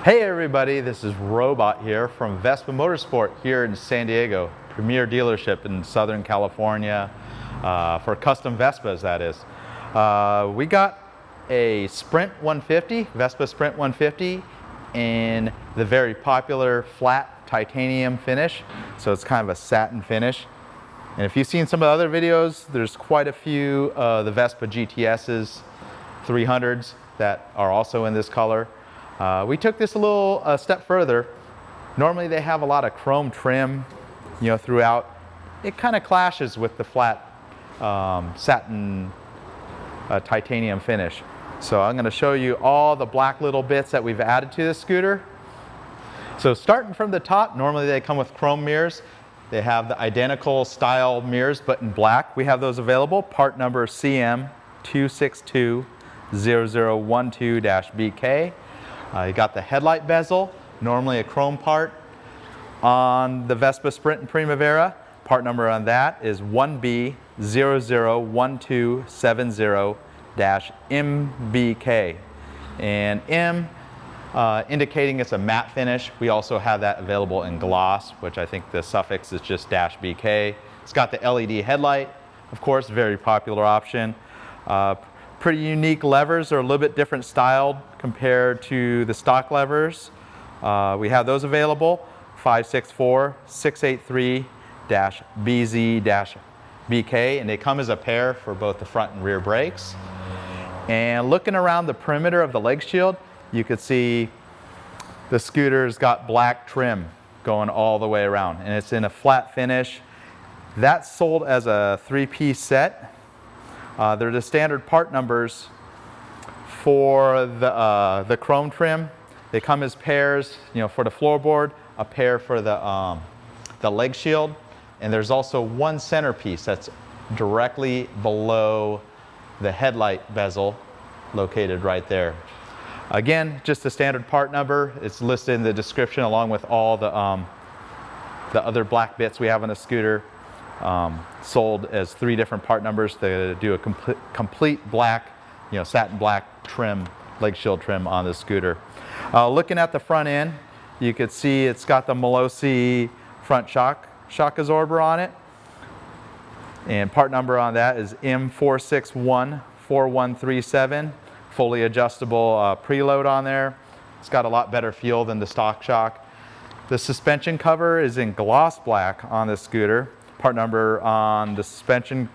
Hey everybody, this is Robot here from Vespa Motorsport here in San Diego, premier dealership in Southern California for custom Vespas, that is. We got a Sprint 150, Vespa Sprint 150, in the very popular flat titanium finish. So it's kind of a satin finish. And if you've seen some of the other videos, there's quite a few the Vespa GTS's 300s that are also in this color. We took this a little step further. Normally they have a lot of chrome trim, throughout. It kind of clashes with the flat satin titanium finish. So I'm going to show you all the black little bits that we've added to this scooter. So starting from the top, normally they come with chrome mirrors. They have the identical style mirrors, but in black. We have those available. Part number CM2620012-BK. You got the headlight bezel, normally a chrome part on the Vespa Sprint and Primavera. Part number on that is 1B001270-MBK. And M indicating it's a matte finish. We also have that available in gloss, which I think the suffix is just -BK. It's got the LED headlight, of course, very popular option. Pretty unique levers, are a little bit different styled compared to the stock levers. We have those available, 564-683-BZ-BK, and they come as a pair for both the front and rear brakes. And looking around the perimeter of the leg shield, you could see the scooter's got black trim going all the way around, and it's in a flat finish. That's sold as a 3-piece set. They're the standard part numbers for the chrome trim. They come as pairs, for the floorboard, a pair for the leg shield, and there's also one centerpiece that's directly below the headlight bezel, located right there. Again, just a standard part number. It's listed in the description along with all the other black bits we have on the scooter. Sold as 3 different part numbers to do a complete black, satin black trim, leg shield trim on the scooter. Looking at the front end, you could see it's got the MALOSSI front shock absorber on it. And part number on that is M4614137. Fully adjustable preload on there. It's got a lot better feel than the stock shock. The suspension cover is in gloss black on the scooter. Part number on the suspension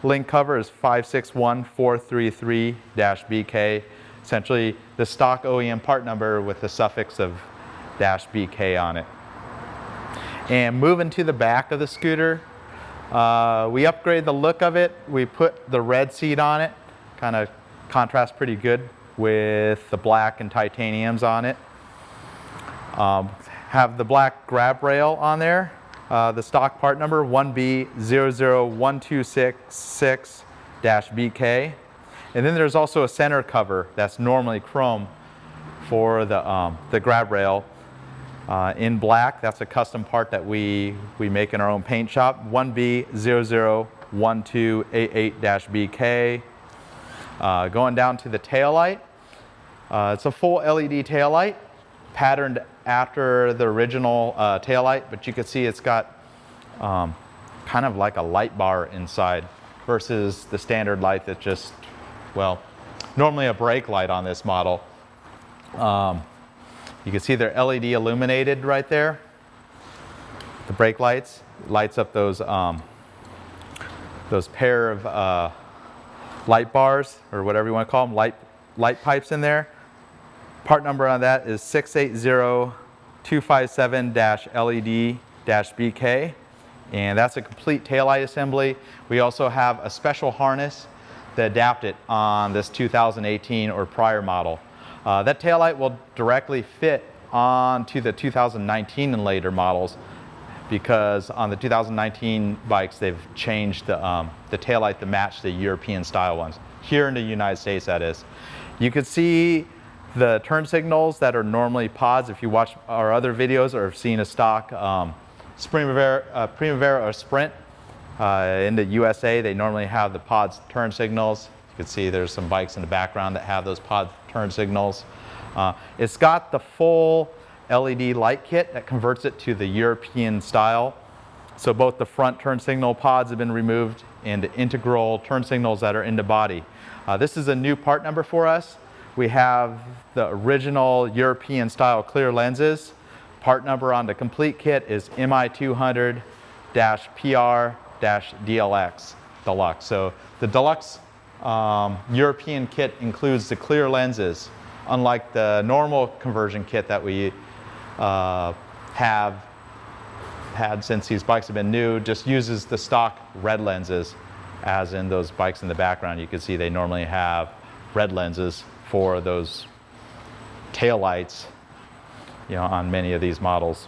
link cover is 561433-BK. Essentially the stock OEM part number with the suffix of -BK on it. And moving to the back of the scooter, we upgrade the look of it. We put the red seat on it, kind of contrasts pretty good with the black and titaniums on it. Have the black grab rail on there. The stock part number 1B001266-BK. And then there's also a center cover that's normally chrome for the grab rail in black. That's a custom part that we make in our own paint shop. 1B001288-BK. Going down to the taillight. It's a full LED taillight, patterned after the original taillight, but you can see it's got kind of like a light bar inside versus the standard light that's just, well, normally a brake light on this model. You can see they're LED illuminated right there. The brake lights lights up those pair of light bars, or whatever you want to call them, light pipes in there. Part number on that is 680257-LED-BK, and that's a complete taillight assembly. We also have a special harness to adapt it on this 2018 or prior model. That taillight will directly fit onto the 2019 and later models, because on the 2019 bikes they've changed the taillight to match the European style ones. Here in the United States, that is. You can see the turn signals that are normally pods. If you watch our other videos or have seen a stock Primavera or Sprint in the USA, they normally have the pods turn signals. You can see there's some bikes in the background that have those pod turn signals. It's got the full LED light kit that converts it to the European style. So both the front turn signal pods have been removed and the integral turn signals that are in the body. This is a new part number for us. We have the original European style clear lenses. Part number on the complete kit is MI200-PR-DLX Deluxe. So the Deluxe European kit includes the clear lenses, unlike the normal conversion kit that we have had since these bikes have been new. Just uses the stock red lenses, as in those bikes in the background. You can see they normally have red lenses for those tail lights, you know, on many of these models.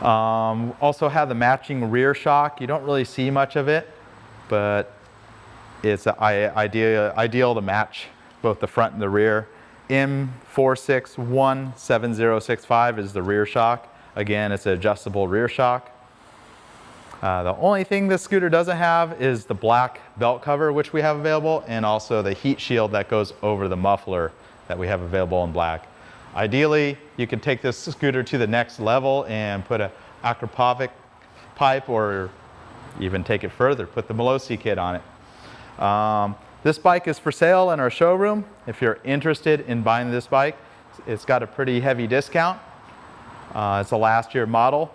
Also have the matching rear shock. You don't really see much of it, but it's ideal to match both the front and the rear. M4617065 is the rear shock. Again, it's an adjustable rear shock. The only thing this scooter doesn't have is the black belt cover, which we have available, and also the heat shield that goes over the muffler that we have available in black. Ideally, you could take this scooter to the next level and put an aquapovic pipe, or even take it further, put the MALOSSI kit on it. This bike is for sale in our showroom. If you're interested in buying this bike, it's got a pretty heavy discount. It's a last year model.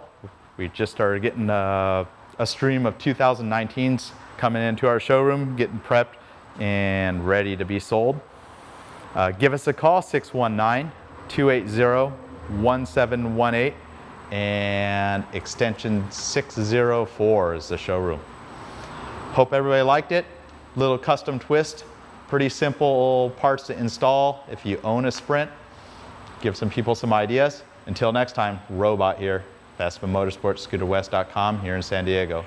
We just started getting a stream of 2019s coming into our showroom, getting prepped and ready to be sold. Give us a call, 619-280-1718, and extension 604 is the showroom. Hope everybody liked it. Little custom twist, pretty simple parts to install if you own a Sprint. Give some people some ideas. Until next time, Robot here, Vespa Motorsport, ScooterWest.com here in San Diego.